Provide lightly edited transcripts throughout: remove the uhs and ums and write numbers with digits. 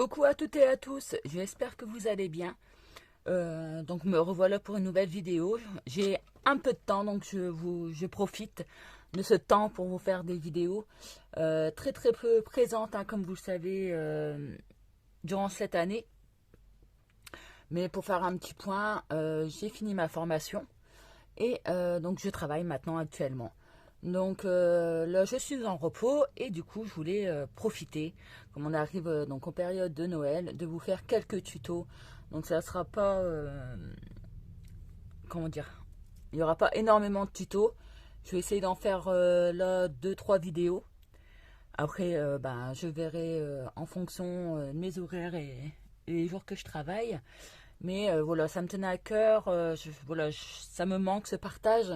Coucou à toutes et à tous, j'espère que vous allez bien. Donc me revoilà pour une nouvelle vidéo. J'ai un peu de temps, donc je profite de ce temps pour vous faire des vidéos très peu présentes, hein, comme vous le savez, durant cette année. Mais pour faire un petit point, j'ai fini ma formation et donc je travaille maintenant actuellement. Donc là, je suis en repos et du coup, je voulais profiter, comme on arrive donc en période de Noël, de vous faire quelques tutos. Donc ça ne sera pas, comment dire, il n'y aura pas énormément de tutos. Je vais essayer d'en faire là 2-3 vidéos. Après, ben, je verrai en fonction de mes horaires et les jours que je travaille. Mais voilà, ça me tenait à cœur. Voilà, ça me manque ce partage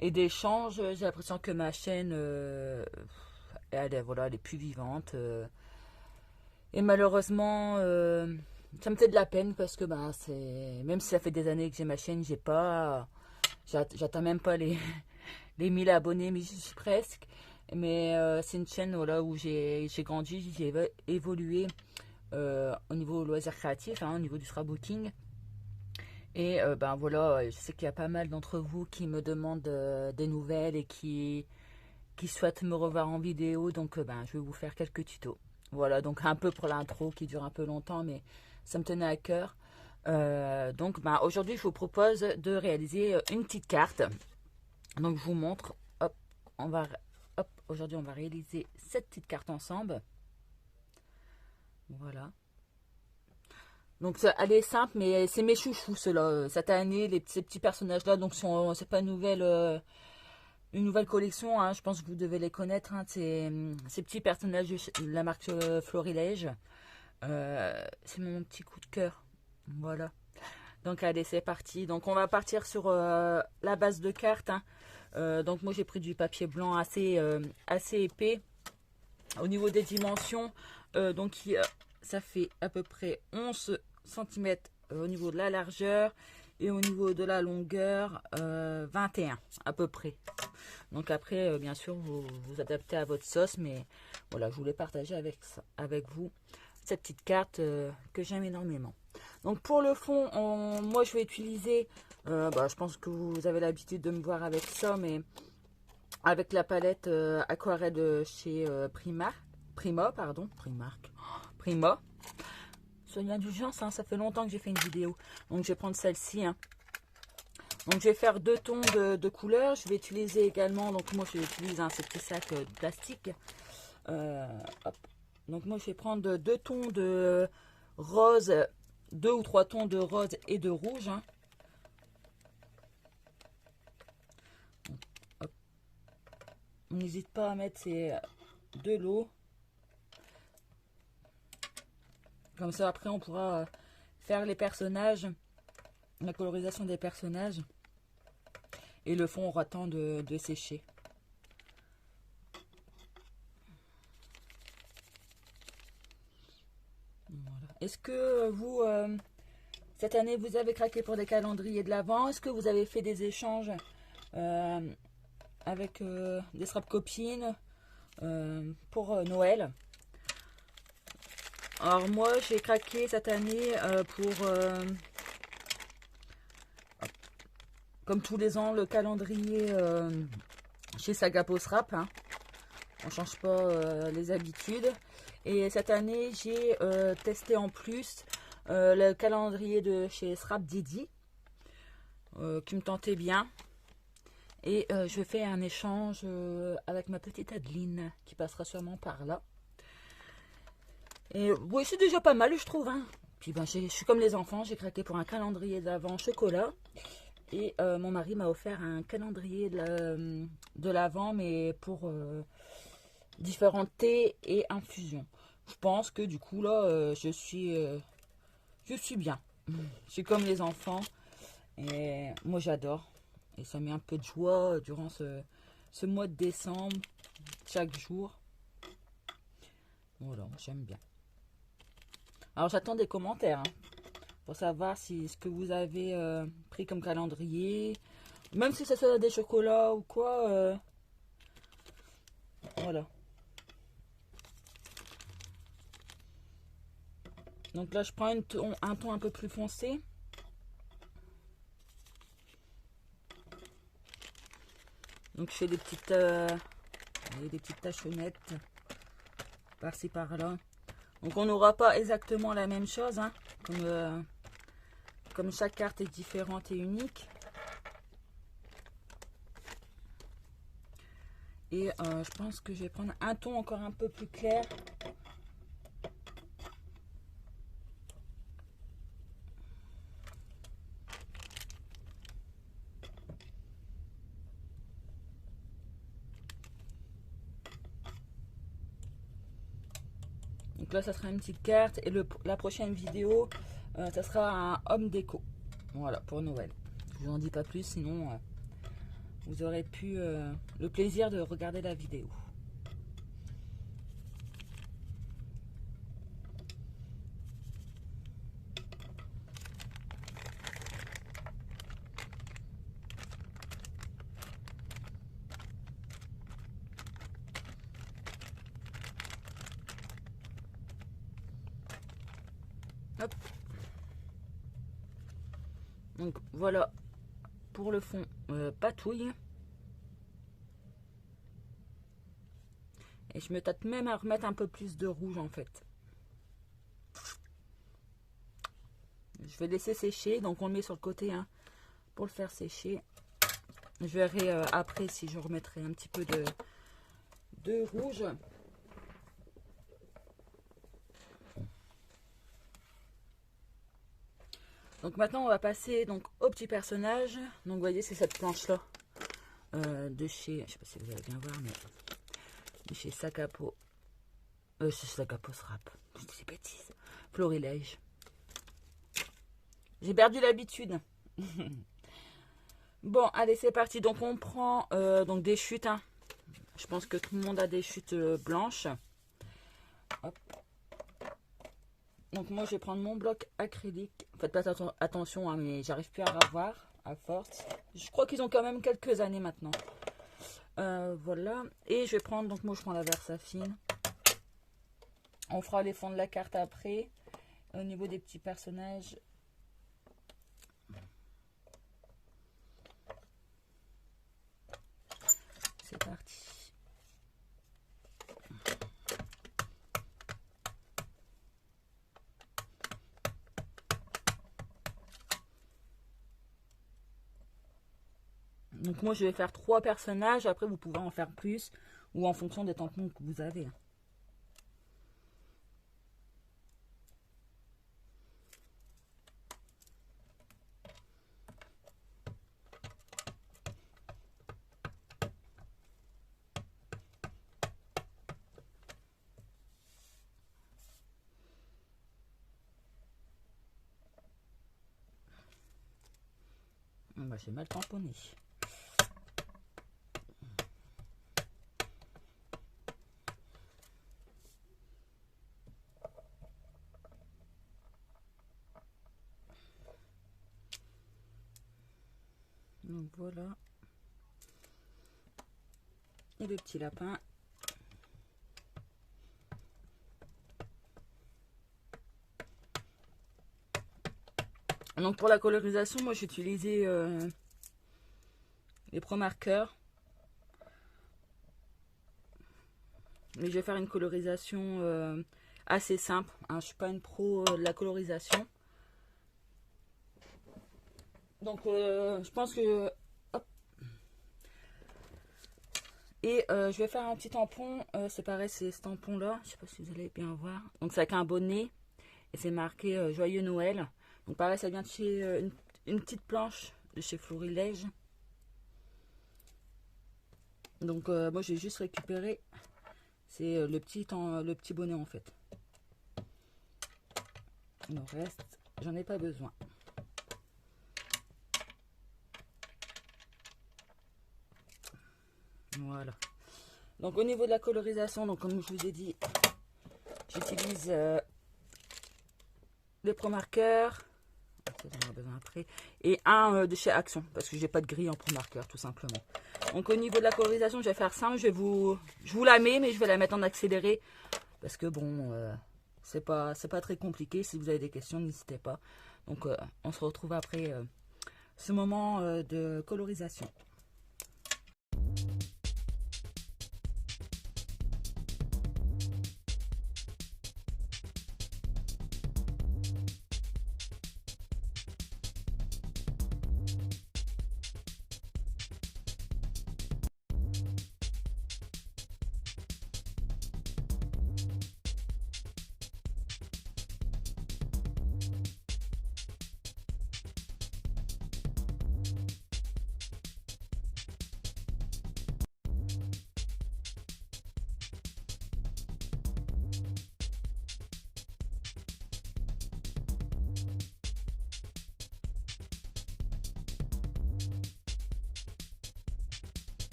et d'échanges. J'ai l'impression que ma chaîne, voilà, elle est plus vivante. Et malheureusement, ça me fait de la peine parce que ben, même si ça fait des années que j'ai ma chaîne, j'atteins même pas les 1000 abonnés, mais j'y suis presque. Mais c'est une chaîne voilà, où j'ai grandi, j'ai évolué au niveau loisirs créatifs, hein, au niveau du scrapbooking. Et ben voilà, je sais qu'il y a pas mal d'entre vous qui me demandent des nouvelles et qui souhaitent me revoir en vidéo. Donc ben, je vais vous faire quelques tutos. Voilà, donc un peu pour l'intro qui dure un peu longtemps, mais ça me tenait à cœur. Donc ben, aujourd'hui, je vous propose de réaliser une petite carte. Donc je vous montre. Hop, aujourd'hui, on va réaliser cette petite carte ensemble. Voilà. Donc elle est simple, mais c'est mes chouchous ceux-là. Cette année, ces petits personnages-là, donc c'est pas une nouvelle collection, hein, je pense que vous devez les connaître, hein, ces petits personnages de la marque Florilège. C'est mon petit coup de cœur. Voilà. Donc allez, c'est parti. Donc on va partir sur la base de carte, hein. Donc moi j'ai pris du papier blanc assez épais. Au niveau des dimensions, donc ça fait à peu près 11 cm au niveau de la largeur et au niveau de la longueur 21 à peu près. Donc après, bien sûr, vous adaptez à votre sauce, mais voilà, je voulais partager avec vous cette petite carte que j'aime énormément. Donc pour le fond, moi je vais utiliser, je pense que vous avez l'habitude de me voir avec ça, mais avec la palette aquarelle de chez Prima. Soyez indulgence, hein, ça fait longtemps que j'ai fait une vidéo. Donc je vais prendre celle-ci, hein. Donc je vais faire 2 tons de couleurs. Je vais utiliser également, donc moi j'utilise ces petits sacs de plastique. Hop. Donc moi je vais prendre 2 tons de rose, 2 ou 3 tons de rose et de rouge, hein. On n'hésite pas à mettre de l'eau. Comme ça après on pourra faire les personnages, la colorisation des personnages. Et le fond aura temps de sécher. Voilà. Est-ce que vous, cette année, vous avez craqué pour des calendriers de l'Avent? Est-ce que vous avez fait des échanges avec des scrap copines pour Noël? Alors moi, j'ai craqué cette année pour, comme tous les ans, le calendrier chez Sagapo Scrap, hein. On ne change pas les habitudes. Et cette année, j'ai testé en plus le calendrier de chez Scrap Didi, qui me tentait bien. Et je fais un échange avec ma petite Adeline, qui passera sûrement par là. Et oui, c'est déjà pas mal, je trouve, hein. Puis ben, je suis comme les enfants, j'ai craqué pour un calendrier d'Avent chocolat. Et mon mari m'a offert un calendrier de l'Avent, mais pour différents thés et infusions. Je pense que du coup là, je suis bien. Je suis comme les enfants et moi j'adore. Et ça met un peu de joie durant ce mois de décembre, chaque jour. Voilà, j'aime bien. Alors j'attends des commentaires, hein, pour savoir si ce que vous avez pris comme calendrier, même si ça soit des chocolats ou quoi. Voilà. Donc là, je prends un ton un peu plus foncé. Donc je fais des petites tâchonnettes par-ci par-là. Donc on n'aura pas exactement la même chose, hein, comme chaque carte est différente et unique. Et je pense que je vais prendre un ton encore un peu plus clair. Donc là, ça sera une petite carte. Et la prochaine vidéo, ça sera un homme déco. Voilà, pour Noël. Je vous en dis pas plus, sinon vous aurez pu le plaisir de regarder la vidéo. Hop. Donc voilà pour le fond patouille. Et je me tâte même à remettre un peu plus de rouge en fait. Je vais laisser sécher, donc on le met sur le côté hein, pour le faire sécher. Je verrai après si je remettrai un petit peu de rouge. Donc maintenant on va passer donc au petit personnage. Donc vous voyez c'est cette planche là de chez, je sais pas si vous allez bien voir mais de chez Sakapo. C'est Sakapo Srap. Je dis des bêtises. Florilège. J'ai perdu l'habitude. Bon allez c'est parti. Donc on prend donc des chutes. Hein. Je pense que tout le monde a des chutes blanches. Hop. Donc moi je vais prendre mon bloc acrylique. Faites pas attention hein, mais j'arrive plus à revoir à force. Je crois qu'ils ont quand même quelques années maintenant. Voilà. Et je vais prendre, donc moi je prends la Versafine. On fera les fonds de la carte après. Au niveau des petits personnages. C'est parti. Donc moi je vais faire 3 personnages, après vous pouvez en faire plus ou en fonction des tampons que vous avez. Bah, j'ai mal tamponné. Donc voilà. Et le petit lapin. Donc pour la colorisation, moi j'ai utilisé les Pro Markers. Mais je vais faire une colorisation assez simple. Hein. Je ne suis pas une pro de la colorisation. Donc je pense que... Hop. Et je vais faire un petit tampon. C'est pareil, c'est ce tampon là. Je ne sais pas si vous allez bien voir. Donc c'est avec un bonnet. Et c'est marqué Joyeux Noël. Donc pareil, ça vient de chez une petite planche de chez Florilège. Donc moi j'ai juste récupéré. C'est le petit bonnet en fait. Le reste, j'en ai pas besoin. Voilà. Donc au niveau de la colorisation, donc comme je vous ai dit, j'utilise les Pro Markers. J'en ai besoin après. Et un de chez Action, parce que j'ai pas de grille en Pro Marker, tout simplement. Donc au niveau de la colorisation, je vais faire simple. Je vous la mets, mais je vais la mettre en accéléré. Parce que bon, c'est pas très compliqué. Si vous avez des questions, n'hésitez pas. Donc, on se retrouve après ce moment de colorisation.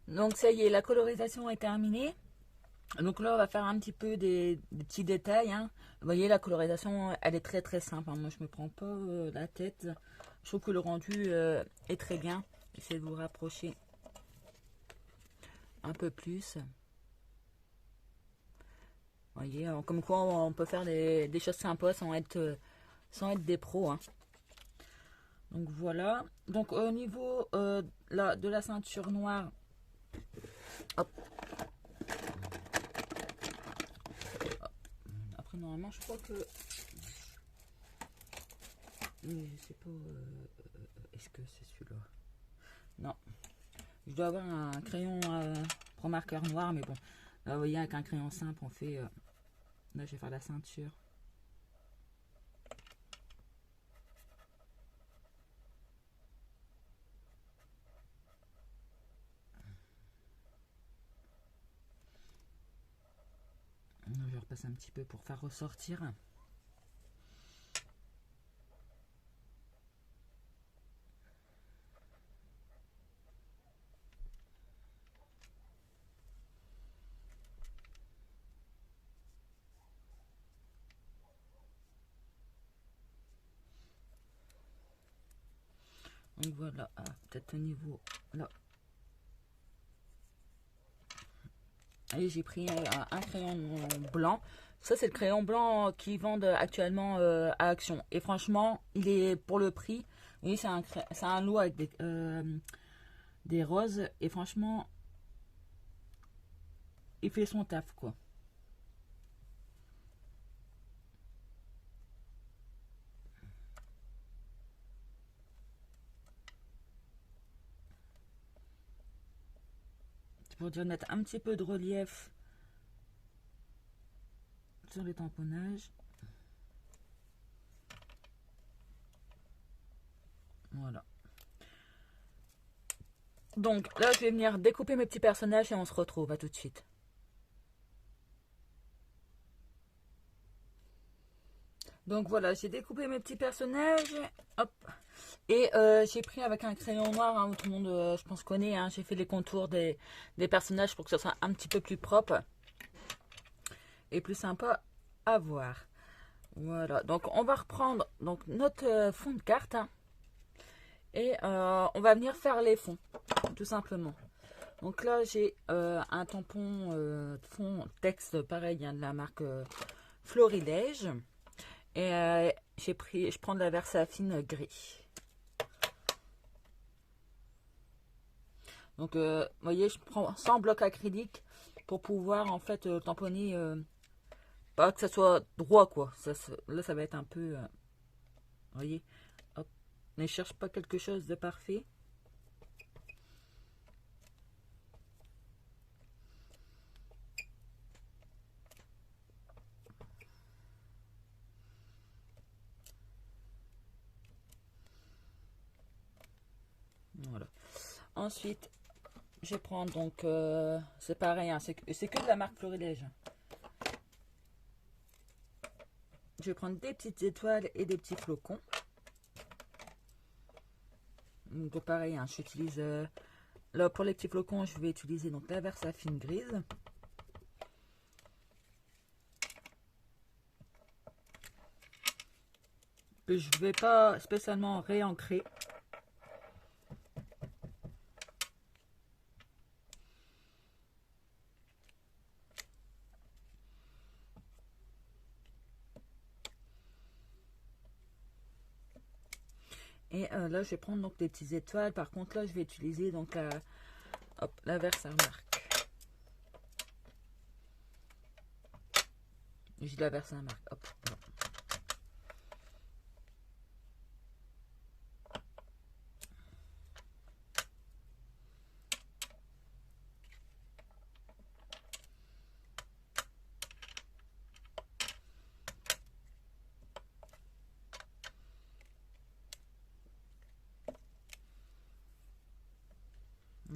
Donc ça y est, la colorisation est terminée. Donc là, on va faire un petit peu des petits détails, hein. Vous voyez, la colorisation, elle est très très simple, hein. Moi, je me prends pas la tête. Je trouve que le rendu est très bien. Essayez de vous rapprocher un peu plus. Vous voyez, comme quoi on peut faire des choses sympas sans être des pros, hein. Donc voilà. Donc au niveau de la ceinture noire, hop. Après, normalement, je crois que... Mais je sais pas... est-ce que c'est celui-là? Non. Je dois avoir un crayon pour marqueur noir, mais bon. Là, vous voyez, avec un crayon simple, on fait... là, je vais faire la ceinture. Je vais repasser un petit peu pour faire ressortir. Donc voilà, peut-être au niveau là. Et j'ai pris un crayon blanc. Ça, c'est le crayon blanc qu'ils vendent actuellement à Action. Et franchement, il est pour le prix. Oui, c'est un lot avec des roses. Et franchement, il fait son taf, quoi. C'est pour dire mettre un petit peu de relief sur les tamponnages. Voilà. Donc là, je vais venir découper mes petits personnages et on se retrouve. À tout de suite. Donc voilà, j'ai découpé mes petits personnages. Hop. Et j'ai pris avec un crayon noir, hein, tout le monde, je pense, connaît. Hein, j'ai fait les contours des personnages pour que ce soit un petit peu plus propre et plus sympa à voir. Voilà, donc on va reprendre donc, notre fond de carte, hein, et on va venir faire les fonds, tout simplement. Donc là, j'ai un tampon fond texte pareil, hein, de la marque Florilège. Et je prends de la Versafine gris. Donc, vous voyez, je prends 100 blocs acryliques pour pouvoir, en fait, tamponner, pas que ça soit droit, quoi. Là, ça va être un peu, vous voyez, hop. Ne cherche pas quelque chose de parfait. Voilà. Ensuite, je prends donc, c'est pareil, hein, c'est que de la marque Florilège. Je vais prendre des petites étoiles et des petits flocons. Donc pareil, hein, j'utilise, là pour les petits flocons, je vais utiliser donc la Versafine grise. Que je vais pas spécialement réancrer. Et là, je vais prendre donc des petites étoiles. Par contre, là, je vais utiliser donc la Versamark. J'ai la Versamark. Hop.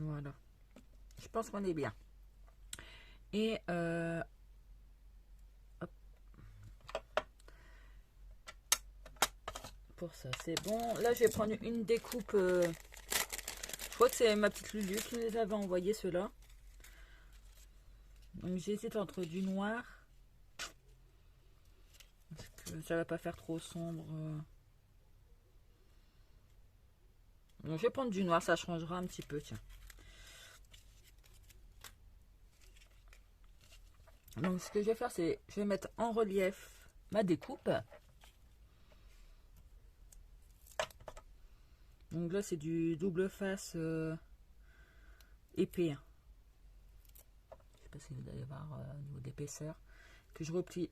Voilà. Je pense qu'on est bien. Et hop. Pour ça, c'est bon. Là, je vais prendre une découpe. Je crois que c'est ma petite Lulu qui les avait envoyés, ceux-là. Donc, j'hésite entre du noir. Parce que ça va pas faire trop sombre. Donc, je vais prendre du noir, ça changera un petit peu, tiens. Donc, ce que je vais faire, c'est je vais mettre en relief ma découpe. Donc là, c'est du double face épais. Je sais pas si vous allez voir au niveau d'épaisseur. Que je replie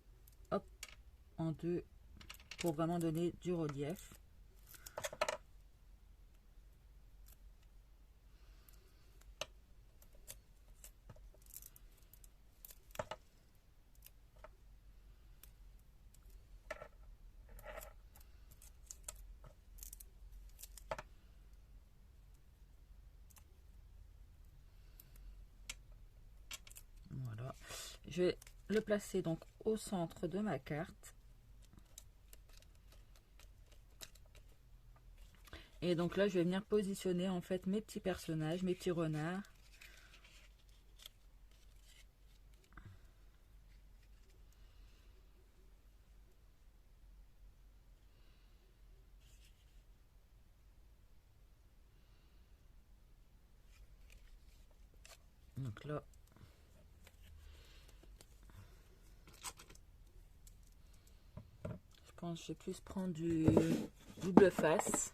hop, en deux pour vraiment donner du relief. Voilà. Je vais le placer donc au centre de ma carte. Et donc là, je vais venir positionner en fait mes petits personnages, mes petits renards. Donc là, je pense que je vais plus prendre du double face.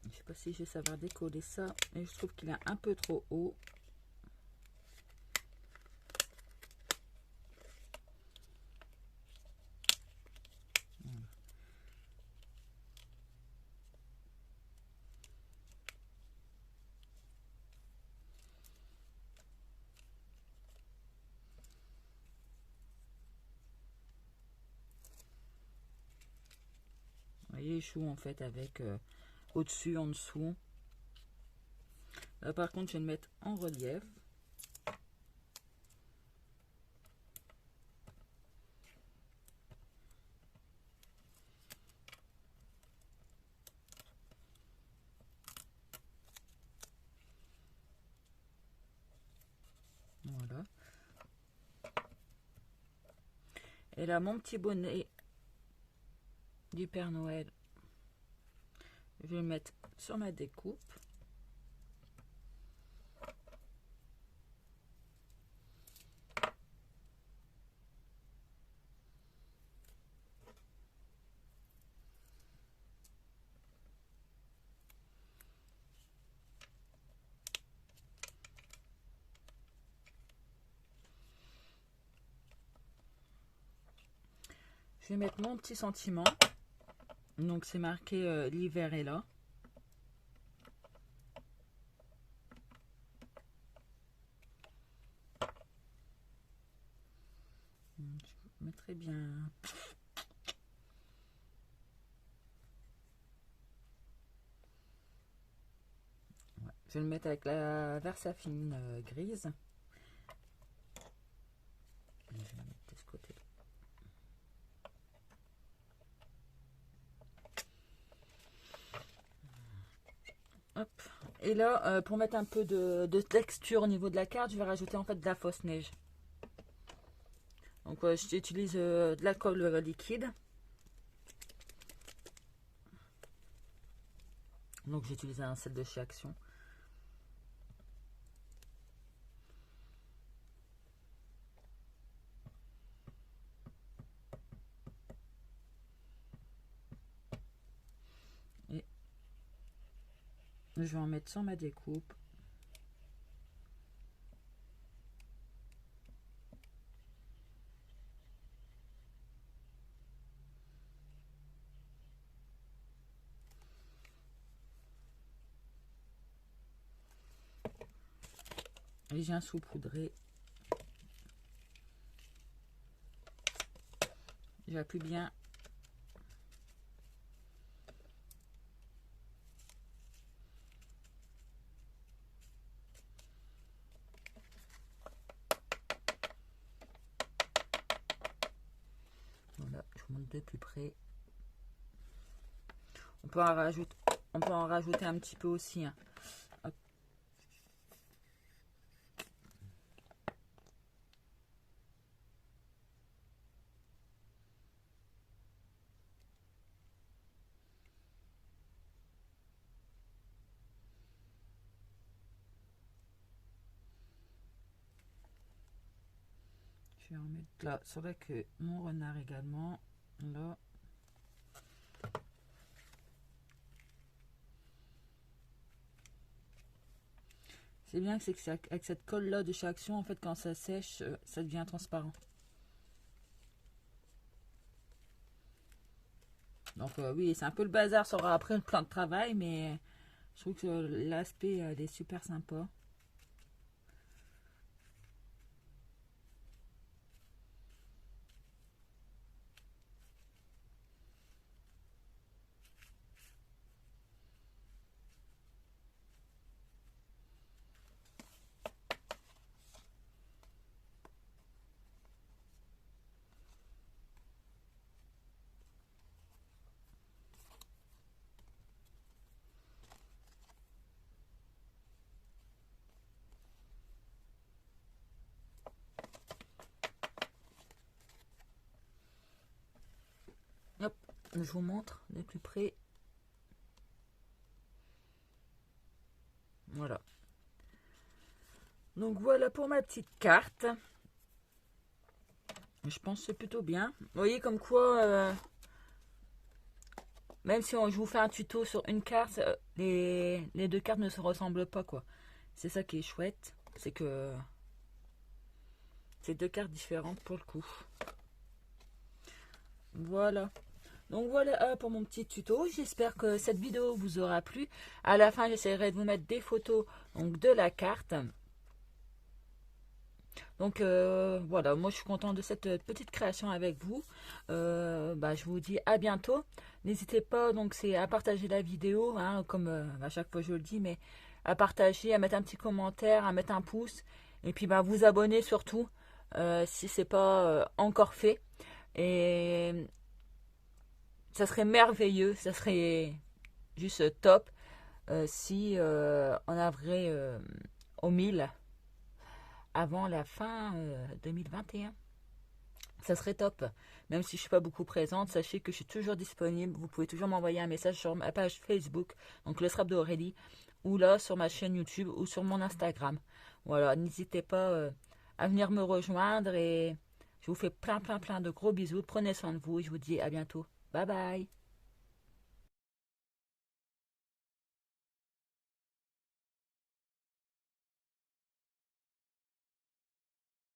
Je sais pas si je vais savoir décoller ça, mais je trouve qu'il est un peu trop haut. Vous voyez, échoue en fait avec au-dessus, en dessous. Là, par contre, je vais le mettre en relief. Voilà. Et là, mon petit bonnet du Père Noël, je vais le mettre sur ma découpe. Je vais mettre mon petit sentiment. Donc c'est marqué l'hiver est là. Je mettrai bien. Ouais, je vais le mettre avec la Versafine grise. Je vais le mettre de ce côté. Hop. Et là, pour mettre un peu de texture au niveau de la carte, je vais rajouter en fait de la fausse neige. Donc j'utilise de l'alcool liquide. Donc j'ai utilisé un sel de chez Action. Et je vais en mettre sur ma découpe. Et j'ai un saupoudré. J'appuie bien. Voilà, je vous montre de plus près. On peut en rajouter un petit peu aussi. Hein. Hop. Je vais en mettre là sur la queue mon renard également. Là. C'est bien que c'est avec cette colle là de chez Action, en fait quand ça sèche, ça devient transparent. Donc oui, c'est un peu le bazar sur après le plan de travail, mais je trouve que l'aspect est super sympa. Hop, je vous montre de plus près. Voilà. Donc voilà pour ma petite carte. Je pense que c'est plutôt bien. Vous voyez comme quoi, même si je vous fais un tuto sur une carte, les deux cartes ne se ressemblent pas, quoi. C'est ça qui est chouette. C'est que c'est deux cartes différentes pour le coup. Voilà. Donc voilà pour mon petit tuto. J'espère que cette vidéo vous aura plu. À la fin, j'essaierai de vous mettre des photos donc, de la carte. Donc voilà, moi je suis contente de cette petite création avec vous. Je vous dis à bientôt. N'hésitez pas donc c'est à partager la vidéo, hein, comme à chaque fois je le dis, mais à partager, à mettre un petit commentaire, à mettre un pouce, et puis vous abonner surtout si c'est pas encore fait. Et ça serait merveilleux, ça serait juste top si on arriverait au 1000 avant la fin 2021. Ça serait top. Même si je ne suis pas beaucoup présente, sachez que je suis toujours disponible. Vous pouvez toujours m'envoyer un message sur ma page Facebook, donc le Scrap d'Aurélie, ou là sur ma chaîne YouTube ou sur mon Instagram. Voilà, n'hésitez pas à venir me rejoindre et je vous fais plein de gros bisous. Prenez soin de vous et je vous dis à bientôt. Bye bye.